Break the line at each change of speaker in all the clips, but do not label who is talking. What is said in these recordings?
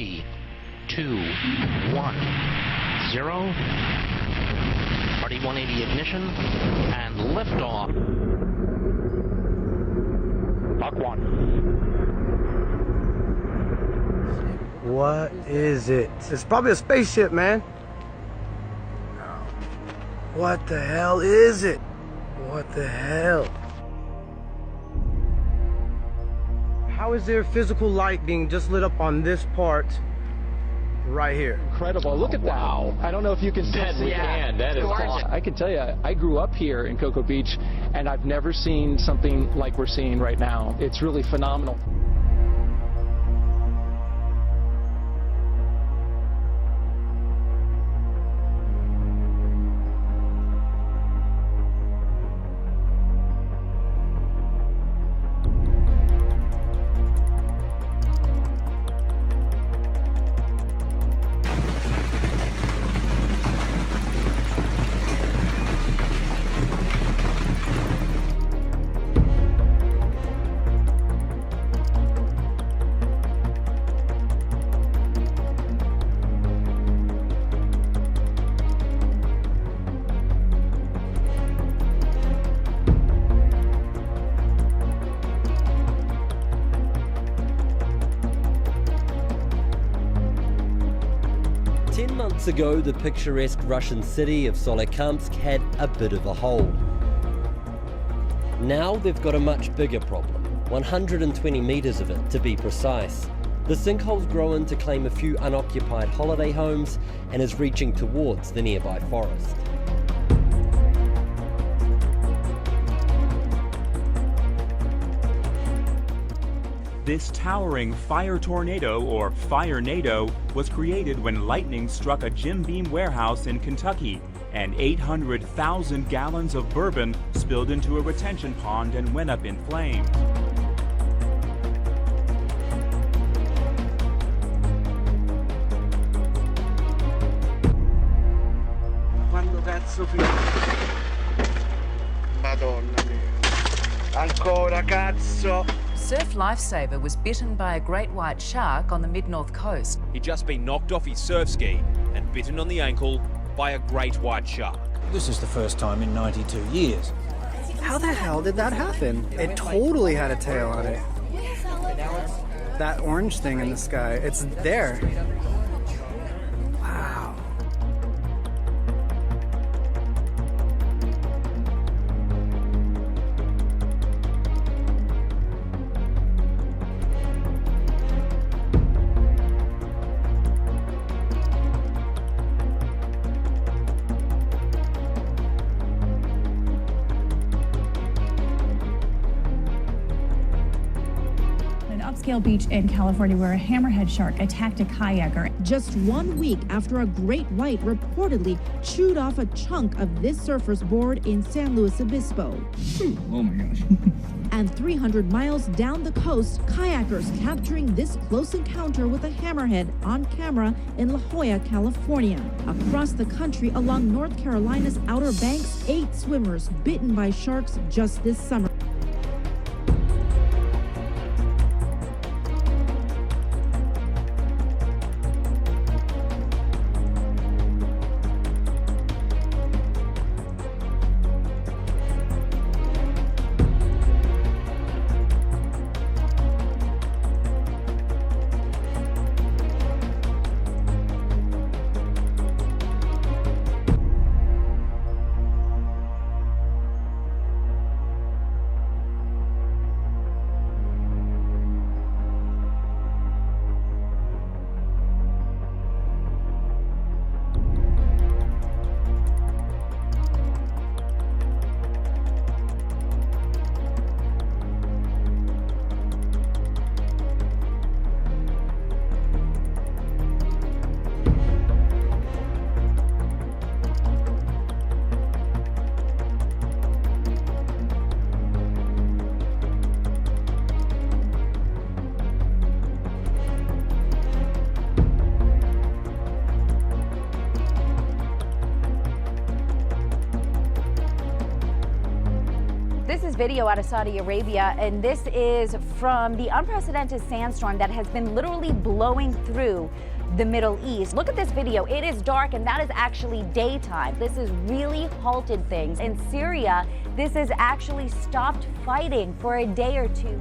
3, 2, 1, 0. Party 180 ignition and liftoff. Mach 1.
What is it? It's probably a spaceship, man. What the hell is it? What the hell? How is there physical light being just lit up on this part right here?
Incredible. Look at that. Wow. I don't know if you can still see it.
That is awesome.
I can tell you, I grew up here in Cocoa Beach, and I've never seen something like we're seeing right now. It's really phenomenal.
Months ago, the picturesque Russian city of Solikamsk had a bit of a hole. Now they've got a much bigger problem, 120 meters of it to be precise. The sinkhole's grown to claim a few unoccupied holiday homes and is reaching towards the nearby forest.
This towering fire tornado, or fire-nado, was created when lightning struck a Jim Beam warehouse in Kentucky, and 800,000 gallons of bourbon spilled into a retention pond and went up in flames.
Quando cazzo Madonna mia. Ancora cazzo.
Surf lifesaver was bitten by a great white shark on the mid-north coast.
He'd just been knocked off his surf ski and bitten on the ankle by a great white shark.
This is the first time in 92 years.
How the hell did that happen? It totally had a tail on it. That orange thing in the sky, it's there. Wow.
Upscale beach in California where a hammerhead shark attacked a kayaker.
Just 1 week after a great white reportedly chewed off a chunk of this surfer's board in San Luis Obispo.
Oh my gosh.
And 300 miles down the coast, kayakers capturing this close encounter with a hammerhead on camera in La Jolla, California. Across the country along North Carolina's Outer Banks, 8 swimmers bitten by sharks just this summer.
is video out of Saudi Arabia, and this is from the unprecedented sandstorm that has been literally blowing through the Middle East. Look at this video. It is dark, and that is actually daytime. This has really halted things. In Syria, this has actually stopped fighting for a day or two.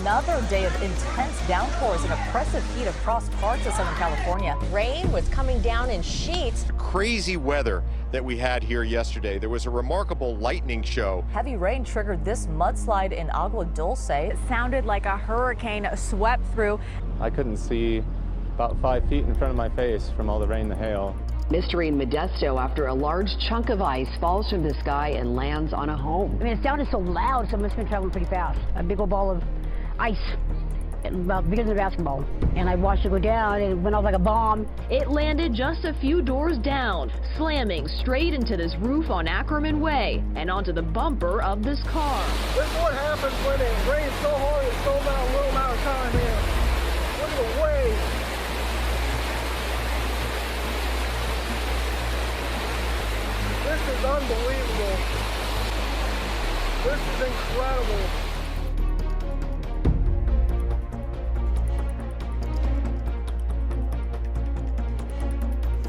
Another day of intense downpours and oppressive heat across parts of Southern California. Rain was coming down in sheets.
Crazy weather that we had here yesterday. There was a remarkable lightning show.
Heavy rain triggered this mudslide in Agua Dulce.
It sounded like a hurricane swept through.
I couldn't see about 5 feet in front of my face from all the rain and the hail.
Mystery in Modesto after a large chunk of ice falls from the sky and lands on a home.
I mean, it sounded so loud, so it must have been traveling pretty fast. A big old ball of ice, about bigger than a basketball. And I watched it go down, and it went off like a bomb.
It landed just a few doors down, slamming straight into this roof on Ackerman Way and onto the bumper of this car.
This is what happens when it rains so hard in so little amount of time here. Look at the waves. This is unbelievable. This is incredible.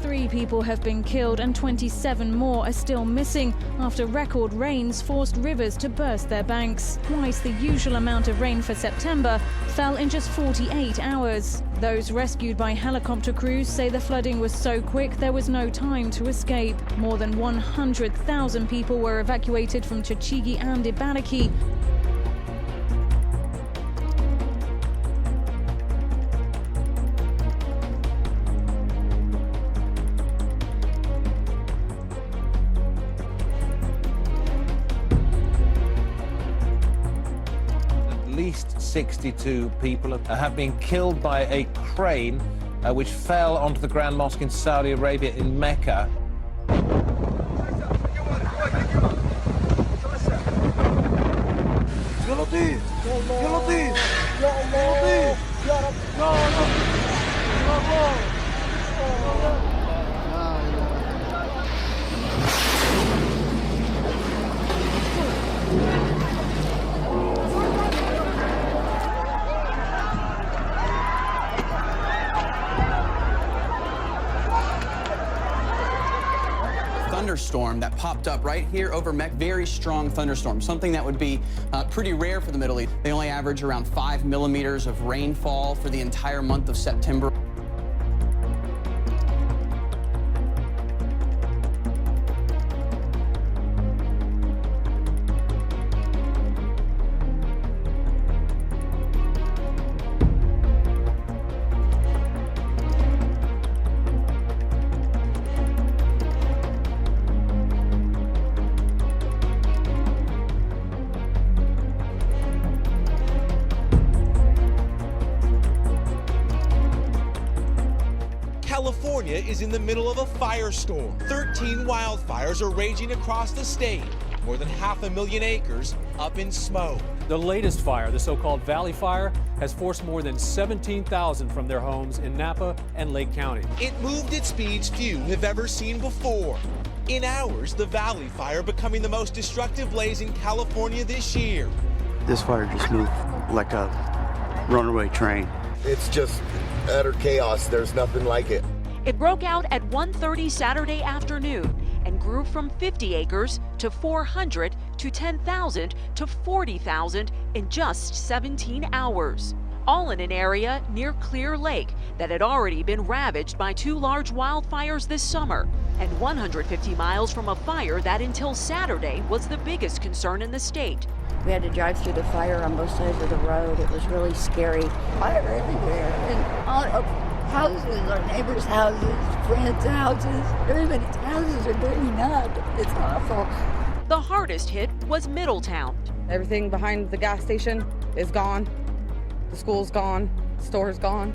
3 people have been killed and 27 more are still missing after record rains forced rivers to burst their banks. Twice the usual amount of rain for September fell in just 48 hours. Those rescued by helicopter crews say the flooding was so quick there was no time to escape. More than 100,000 people were evacuated from Chachigi and Ibaraki.
At least 62 people have been killed by a crane which fell onto the Grand Mosque in Saudi Arabia in Mecca.
Thunderstorm that popped up right here over Mecca. Very strong thunderstorm, something that would be pretty rare for the Middle East. They only average around 5 millimeters of rainfall for the entire month of September.
California is in the middle of a firestorm. 13 wildfires are raging across the state. More than 500,000 acres up in smoke.
The latest fire, the so-called Valley Fire, has forced more than 17,000 from their homes in Napa and Lake County.
It moved at speeds few have ever seen before. In hours, the Valley Fire becoming the most destructive blaze in California this year.
This fire just moved like a runaway train.
It's just utter chaos. There's nothing like it.
It broke out at 1:30 Saturday afternoon and grew from 50 acres to 400 to 10,000 to 40,000 in just 17 hours. All in an area near Clear Lake that had already been ravaged by 2 large wildfires this summer, and 150 miles from a fire that until Saturday was the biggest concern in the state.
We had to drive through the fire on both sides of the road. It was really scary. Fire everywhere. And
houses, our neighbors' houses, friends' houses, everybody's houses are burning up. It's awful.
The hardest hit was Middletown.
Everything behind the gas station is gone. The school's gone. The store's gone.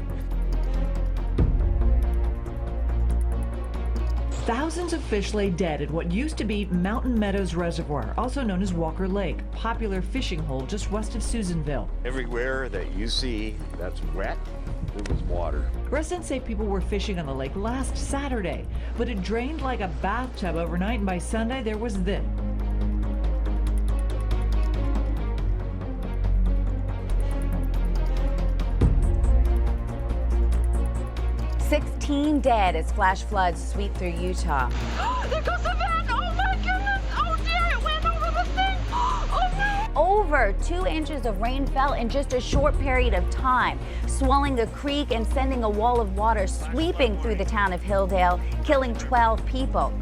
Thousands of fish lay dead at what used to be Mountain Meadows Reservoir, also known as Walker Lake, popular fishing hole just west of Susanville.
Everywhere that you see that's wet, there was water.
Residents say people were fishing on the lake last Saturday, but it drained like a bathtub overnight, and by Sunday there was this.
Dead as flash floods sweep through Utah.
There goes the van! Oh my goodness! Oh dear, it went over the thing! Oh no!
Over 2 inches of rain fell in just a short period of time, swelling a creek and sending a wall of water sweeping through the town of Hilldale, killing 12 people.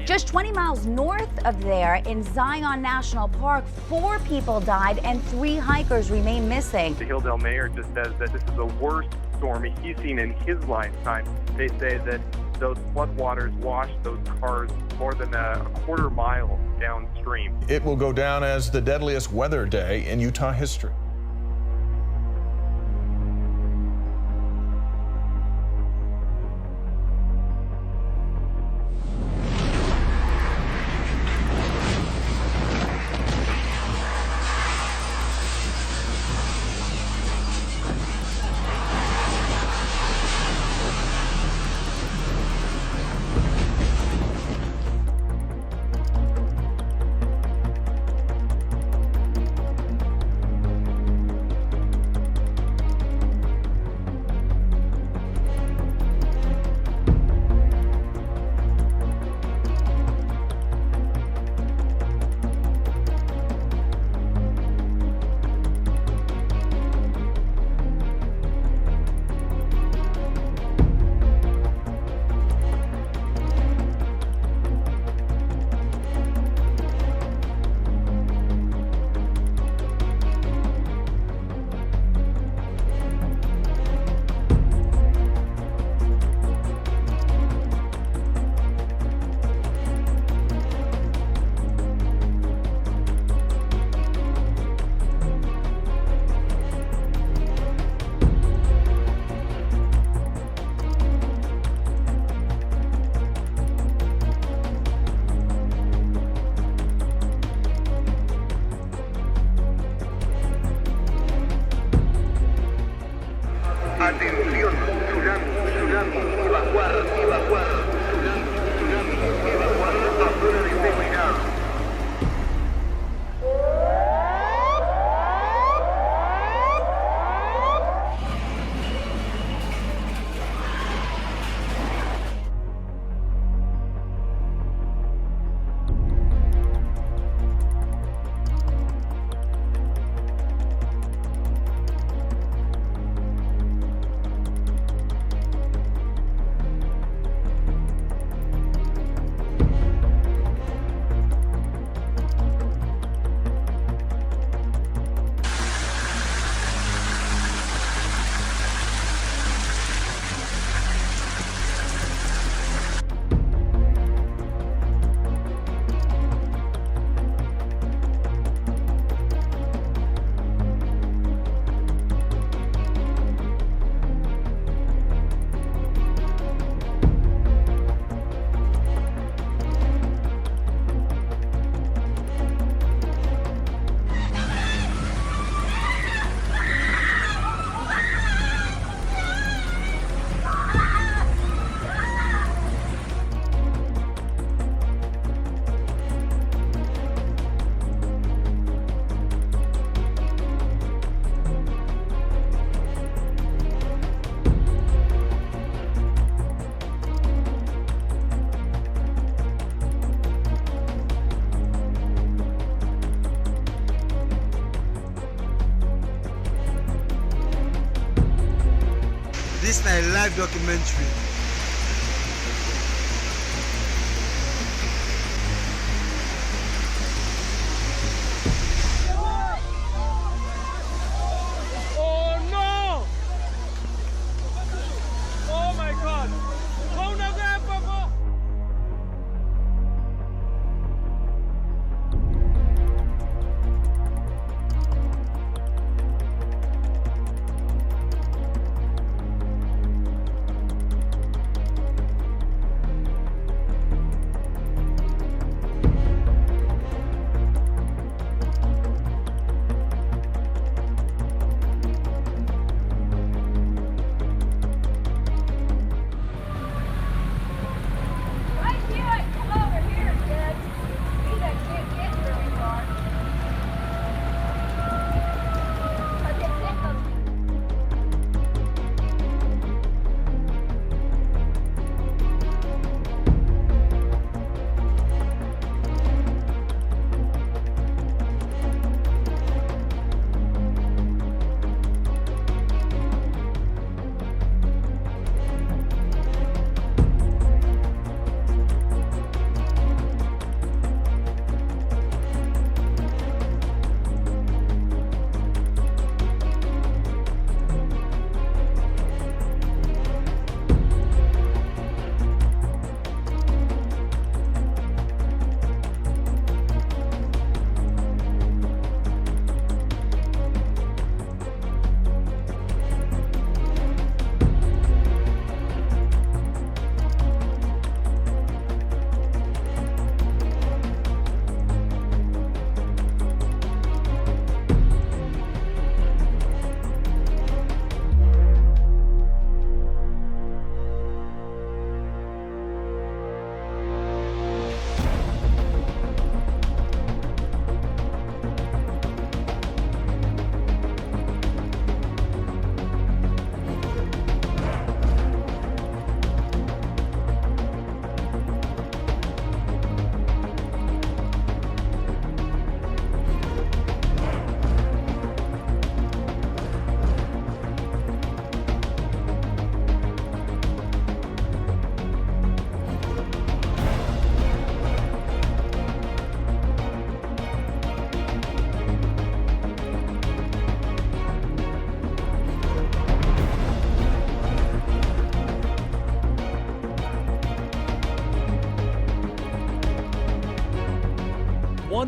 Just 20 miles north of there, in Zion National Park, 4 people died and 3 hikers remain missing.
The Hilldale mayor just says that this is the worst storm he's seen in his lifetime. They say that those floodwaters washed those cars more than a quarter mile downstream.
It will go down as the deadliest weather day in Utah history.
Atención, tsunami, evacuar, tsunami, evacuar a zona de seguridad.
This is a live documentary.
Oh no! Oh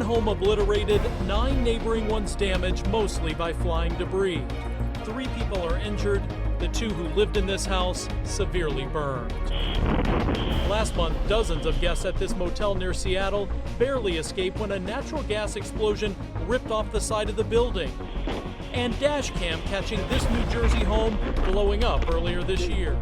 One home obliterated, 9 neighboring ones damaged, mostly by flying debris. 3 people are injured. The 2 who lived in this house severely burned. Last month, dozens of guests at this motel near Seattle barely escaped when a natural gas explosion ripped off the side of the building. And dash cam catching this New Jersey home blowing up earlier this year.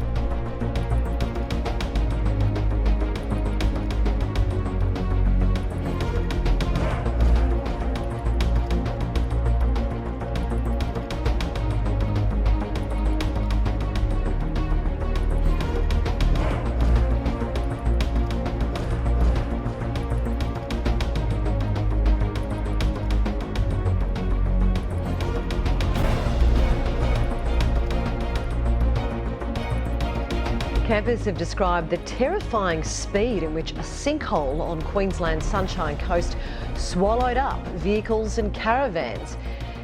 Campers have described the terrifying speed in which a sinkhole on Queensland's Sunshine Coast swallowed up vehicles and caravans.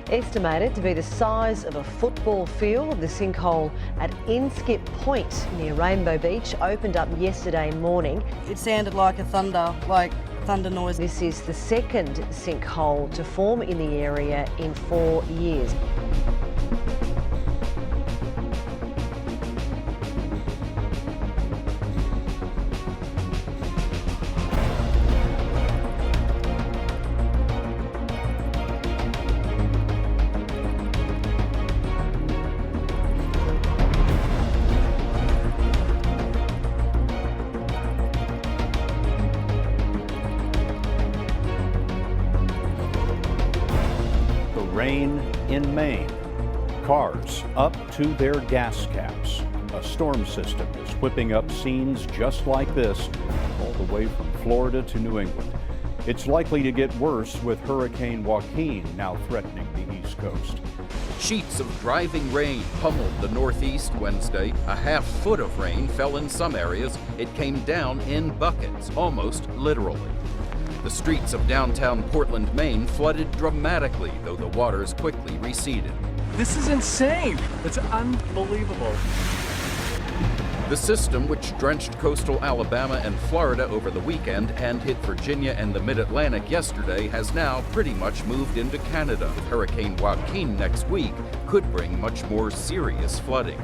Estimated to be the size of a football field, the sinkhole at Inskip Point near Rainbow Beach opened up yesterday morning.
It sounded like a thunder noise.
This is the second sinkhole to form in the area in 4 years.
Rain in Maine. Cars up to their gas caps. A storm system is whipping up scenes just like this, all the way from Florida to New England. It's likely to get worse with Hurricane Joaquin now threatening the East Coast.
Sheets of driving rain pummeled the Northeast Wednesday. A half foot of rain fell in some areas. It came down in buckets, almost literally. The streets of downtown Portland, Maine flooded dramatically, though the waters quickly receded.
This is insane. It's unbelievable.
The system, which drenched coastal Alabama and Florida over the weekend and hit Virginia and the mid-Atlantic yesterday, has now pretty much moved into Canada. Hurricane Joaquin next week could bring much more serious flooding.